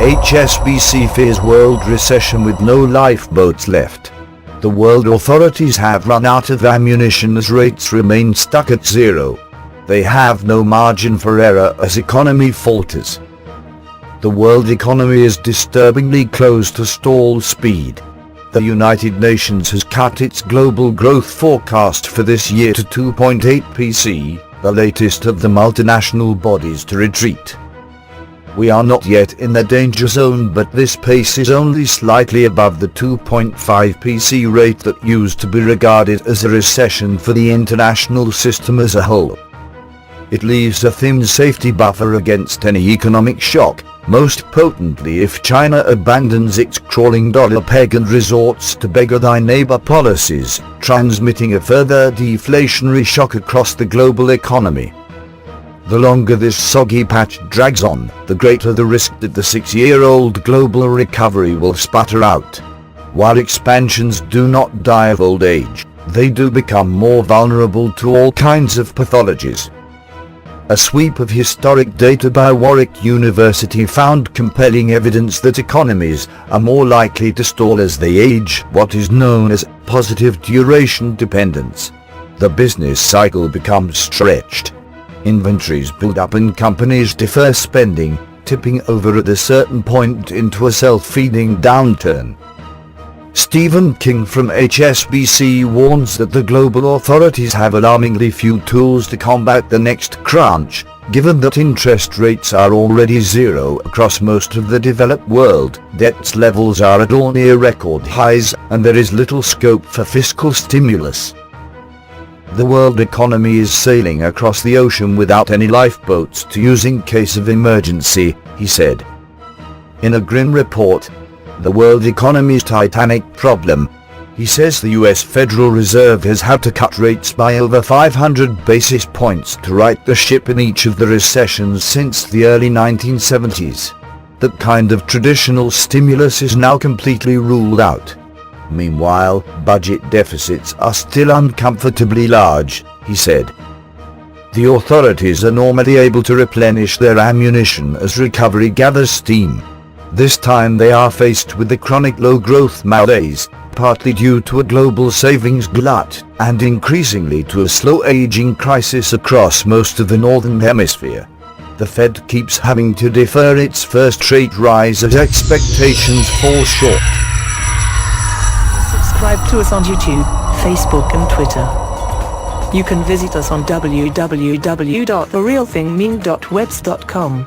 HSBC fears world recession with no lifeboats left. The world authorities have run out of ammunition as rates remain stuck at zero. They have no margin for error as economy falters. The world economy is disturbingly close to stall speed. The United Nations has cut its global growth forecast for this year to 2.8%, the latest of the multinational bodies to retreat. We are not yet in the danger zone, but this pace is only slightly above the 2.5% rate that used to be regarded as a recession for the international system as a whole. It leaves a thin safety buffer against any economic shock, most potently if China abandons its crawling dollar peg and resorts to beggar-thy-neighbour policies, transmitting a further deflationary shock across the global economy. The longer this soggy patch drags on, the greater the risk that the 6-year-old global recovery will sputter out. While expansions do not die of old age, they do become more vulnerable to all kinds of pathologies. A sweep of historic data by Warwick University found compelling evidence that economies are more likely to stall as they age, what is known as positive duration dependence. The business cycle becomes stretched. Inventories build up and companies defer spending, tipping over at a certain point into a self-feeding downturn. Stephen King from HSBC warns that the global authorities have alarmingly few tools to combat the next crunch, given that interest rates are already zero across most of the developed world, debt levels are at or near record highs, and there is little scope for fiscal stimulus. The world economy is sailing across the ocean without any lifeboats to use in case of emergency, he said. In a grim report, The world economy's titanic problem, he says the US Federal Reserve has had to cut rates by over 500 basis points to right the ship in each of the recessions since the early 1970s. That kind of traditional stimulus is now completely ruled out. Meanwhile, budget deficits are still uncomfortably large, he said. The authorities are normally able to replenish their ammunition as recovery gathers steam. This time they are faced with the chronic low-growth malaise, partly due to a global savings glut, and increasingly to a slow-aging crisis across most of the Northern Hemisphere. The Fed keeps having to defer its first rate rise as expectations fall short. Subscribe to us on YouTube, Facebook and Twitter. You can visit us on www.therealthingmeme.webs.com.